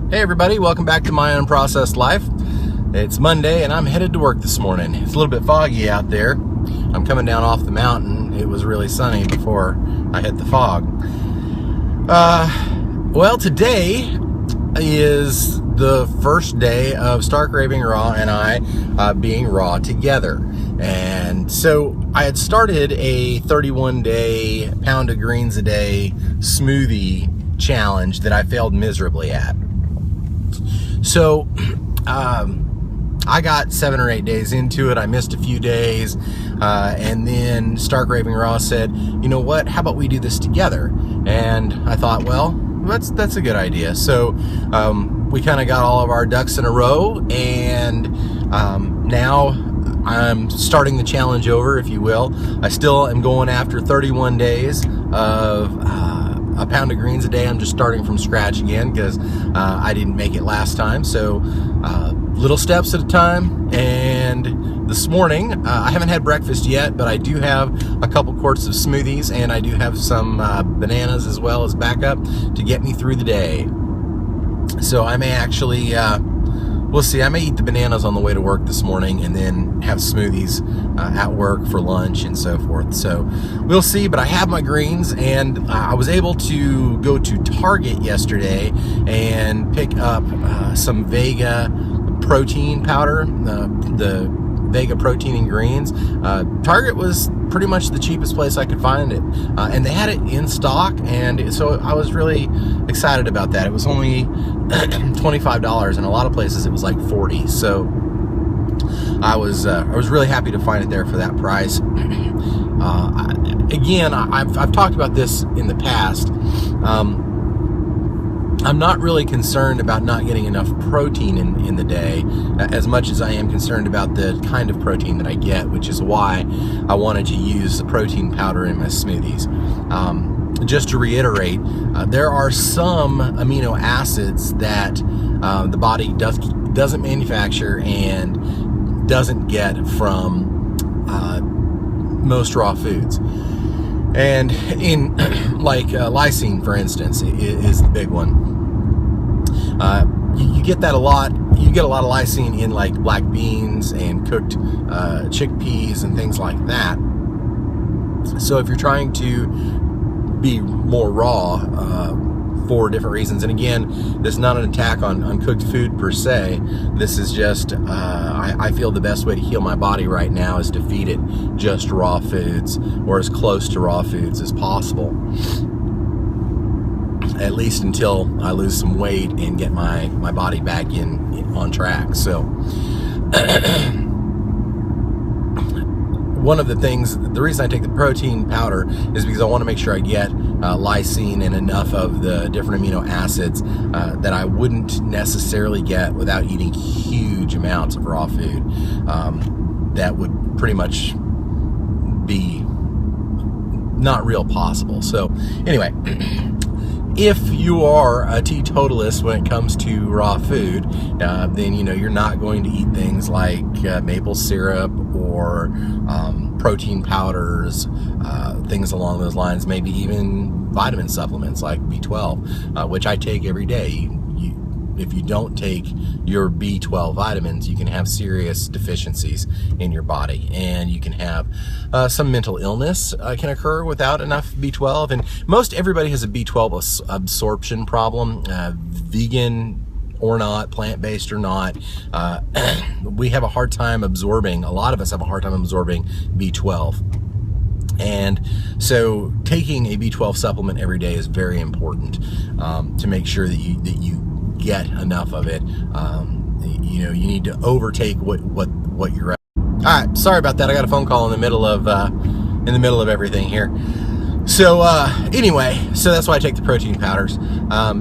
Hey everybody, welcome back to my Unprocessed Life. It's Monday and I'm headed to work this morning. It's a little bit foggy out there. I'm coming down off the mountain. It was really sunny before I hit the fog. Well, today is the first day of Stark Raving Raw and I being raw together. And so I had started a 31-day pound of greens a day smoothie challenge that I failed miserably at. So I got 7 or 8 days into it. I missed a few days, and then Stark Raving Raw said, you know what, how about we do this together? And I thought, well, that's a good idea. So we kind of got all of our ducks in a row, and now I'm starting the challenge over, if you will. I still am going after 31 days of a pound of greens a day. I'm just starting from scratch again because I didn't make it last time. So little steps at a time. And this morning, I haven't had breakfast yet, but I do have a couple quarts of smoothies, and I do have some bananas as well as backup to get me through the day. So I may actually, we'll see, I may eat the bananas on the way to work this morning and then have smoothies at work for lunch and so forth. So we'll see, but I have my greens, and I was able to go to Target yesterday and pick up some Vega protein powder, the Vega protein and greens. Target was pretty much the cheapest place I could find it, and they had it in stock, and so I was really excited about that. It was only $25, and a lot of places it was like $40. So I was really happy to find it there for that price. Again, I've talked about this in the past. I'm not really concerned about not getting enough protein in the day as much as I am concerned about the kind of protein that I get, which is why I wanted to use the protein powder in my smoothies. Just to reiterate, there are some amino acids that the body doesn't manufacture and doesn't get from most raw foods. And in like lysine, for instance, is the big one. You get that a lot. You get a lot of lysine in like black beans and cooked chickpeas and things like that. So if you're trying to be more raw for different reasons, and again, this is not an attack on cooked food per se. This is just I feel the best way to heal my body right now is to feed it just raw foods, or as close to raw foods as possible, at least until I lose some weight and get my body back on track. So one of the things, the reason I take the protein powder is because I want to make sure I get lysine and enough of the different amino acids that I wouldn't necessarily get without eating huge amounts of raw food. That would pretty much be not real possible. So anyway, if you are a teetotalist when it comes to raw food, then you know you're not going to eat things like maple syrup or protein powders, things along those lines, maybe even vitamin supplements like B12, which I take every day. If you don't take your B12 vitamins, you can have serious deficiencies in your body, and you can have some mental illness can occur without enough B12. And most everybody has a B12 absorption problem, vegan or not, plant-based or not. We have a hard time absorbing, a lot of us have a hard time absorbing B12. And so taking a B12 supplement every day is very important to make sure that you get enough of it. You know, you need to overtake what you're at. All right, sorry about that. I got a phone call in the middle of everything here. So anyway, so that's why I take the protein powders,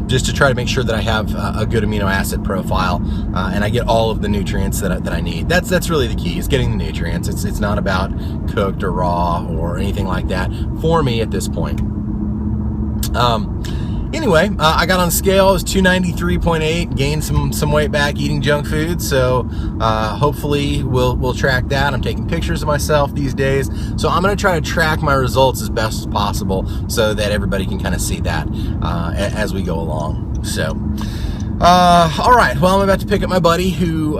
just to try to make sure that I have a good amino acid profile, and I get all of the nutrients that I need. That's really the key, is getting the nutrients. It's not about cooked or raw or anything like that for me at this point. Anyway, I got on the scale. It was 293.8. Gained some weight back eating junk food. So hopefully we'll track that. I'm taking pictures of myself these days. So I'm going to try to track my results as best as possible so that everybody can kind of see that as we go along. So All right, well, I'm about to pick up my buddy who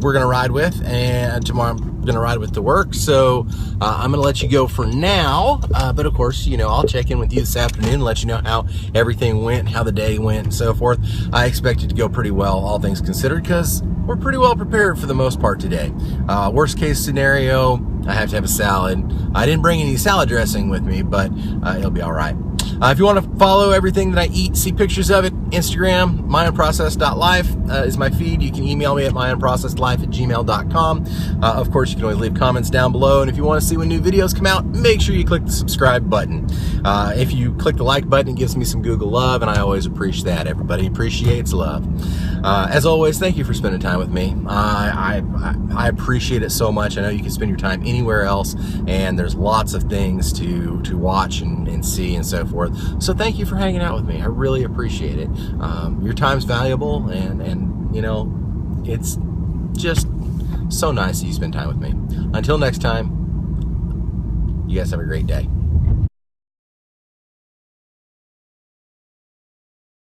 we're gonna ride with, and tomorrow I'm gonna ride with to work. So I'm gonna let you go for now, but of course, you know, I'll check in with you this afternoon and let you know how everything went, how the day went, and so forth. I expect it to go pretty well, all things considered, because we're pretty well prepared for the most part today. Worst case scenario, I have to have a salad. I didn't bring any salad dressing with me, but it'll be all right. If you want to follow everything that I eat, see pictures of it, Instagram, myunprocessed.life is my feed. You can email me at myunprocessedlife@gmail.com. Of course, you can always leave comments down below. And if you want to see when new videos come out, make sure you click the subscribe button. If you click the like button, it gives me some Google love, and I always appreciate that. Everybody appreciates love. As always, thank you for spending time with me. I appreciate it so much. I know you can spend your time anywhere else, and there's lots of things to watch and see and so forth. So thank you for hanging out with me. I really appreciate it. Your time's valuable, and you know, it's just so nice that you spend time with me. Until next time, you guys have a great day.